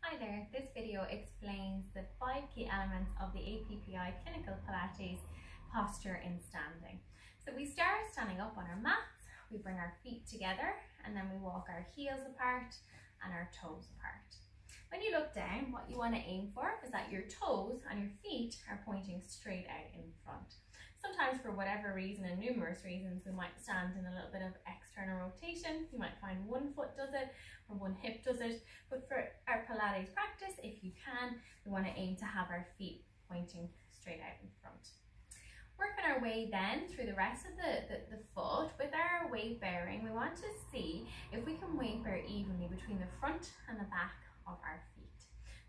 Hi there, this video explains the 5 key elements of the APPI Clinical Pilates posture in standing. So we start standing up on our mats, we bring our feet together and then we walk our heels apart and our toes apart. When you look down, what you want to aim for is that your toes and your feet are pointing straight out in front. Sometimes for whatever reason and numerous reasons we might stand in a little bit of external rotation. You might find one foot does it or one hip does it, but for our Pilates practice, if you can, we want to aim to have our feet pointing straight out in front. Working our way then through the rest of the foot with our weight bearing. We want to see if we can weight bear evenly between the front and the back of our feet.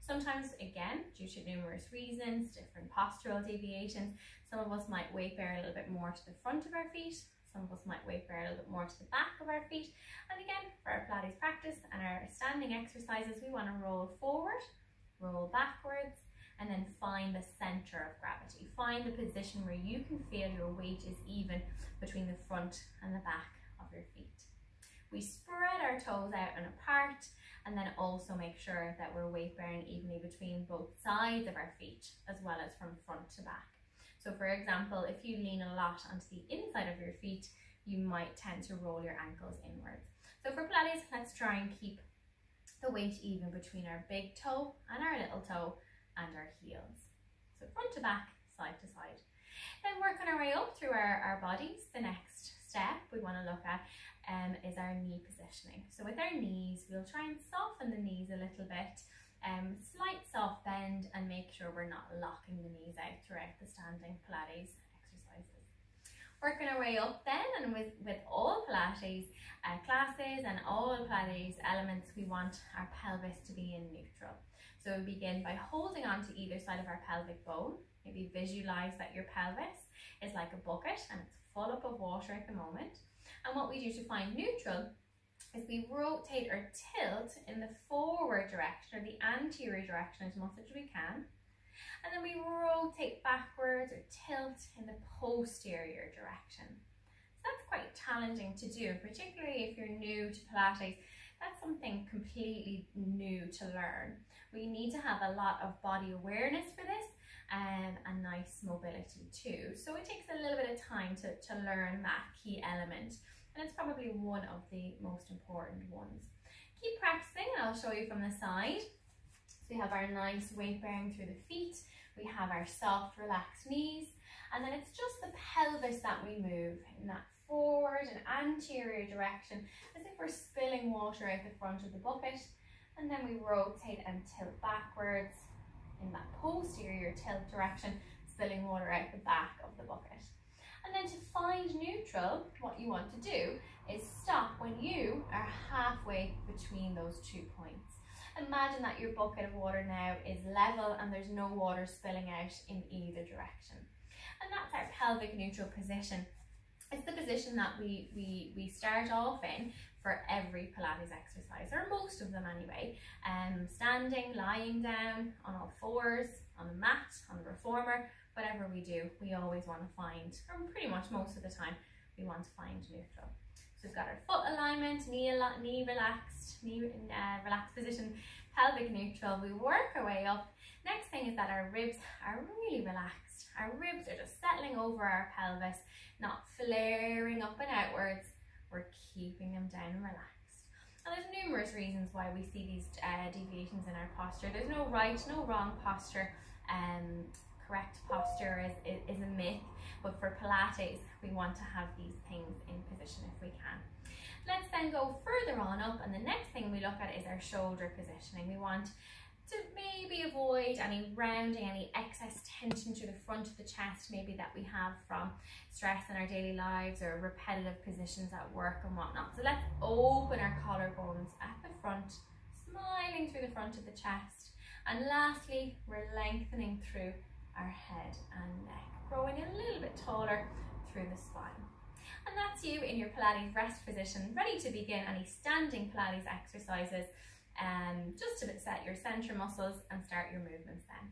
Sometimes, again, due to numerous reasons, different postural deviations, some of us might weight bear a little bit more to the front of our feet, some of us might weight bear a little bit more to the back of our feet. And again, for our Pilates practice and our standing exercises, we want to roll forward, roll backwards, and then find the center of gravity. Find the position where you can feel your weight is even between the front and the back of your feet. We spread our toes out and apart, and then also make sure that we're weight bearing evenly between both sides of our feet, as well as from front to back. So for example, if you lean a lot onto the inside of your feet, you might tend to roll your ankles inwards. So for Pilates, let's try and keep the weight even between our big toe and our little toe and our heels. So front to back, side to side. Then working our way up through our bodies, the next step we want to look at is our knee positioning. So with our knees, we'll try and soften the knees a little bit, slight soft bend, and make sure we're not locking the knees out throughout the standing Pilates exercises. Working our way up then, and with all Pilates classes and all Pilates elements, we want our pelvis to be in neutral. So we begin by holding on to either side of our pelvic bone. Maybe visualize that your pelvis is like a bucket and it's full up of water at the moment. And what we do to find neutral is we rotate or tilt in the forward direction or the anterior direction as much as we can. And then we rotate backwards or tilt in the posterior direction. So that's quite challenging to do, particularly if you're new to Pilates. That's something completely new to learn. We need to have a lot of body awareness for this and nice mobility too. So it takes a little bit of time to learn that key element, and it's probably one of the most important ones. Keep practicing and I'll show you from the side. So we have our nice weight bearing through the feet, we have our soft relaxed knees, and then it's just the pelvis that we move in that forward and anterior direction as if we're spilling water out the front of the bucket, and then we rotate and tilt backwards in that posterior tilt direction, spilling water out the back of the bucket. And then to find neutral, what you want to do is stop when you are halfway between those 2 points. Imagine that your bucket of water now is level and there's no water spilling out in either direction. And that's our pelvic neutral position. It's the position that we start off in for every Pilates exercise, or most of them anyway. Standing, lying down, on all fours, on the mat, on the reformer, whatever we do, we always want to find, or pretty much most of the time, we want to find neutral. So we've got our foot alignment, knee relaxed, relaxed position, pelvic neutral. We work our way up. Next thing is that our ribs are really relaxed. Our ribs are just settling over our pelvis, not flaring up and outwards. We're keeping them down and relaxed. And there's numerous reasons why we see these deviations in our posture. There's no right, no wrong posture. Correct posture is a myth, but for Pilates, we want to have these things in position if we can. Let's then go further on up, and the next thing we look at is our shoulder positioning. We want to maybe avoid any rounding, any excess tension to the front of the chest, maybe that we have from stress in our daily lives or repetitive positions at work and whatnot. So let's open our collarbones at the front, smiling through the front of the chest. And lastly, we're lengthening through our head and neck, growing a little bit taller through the spine. And that's you in your Pilates rest position, ready to begin any standing Pilates exercises, just to set your center muscles and start your movements then.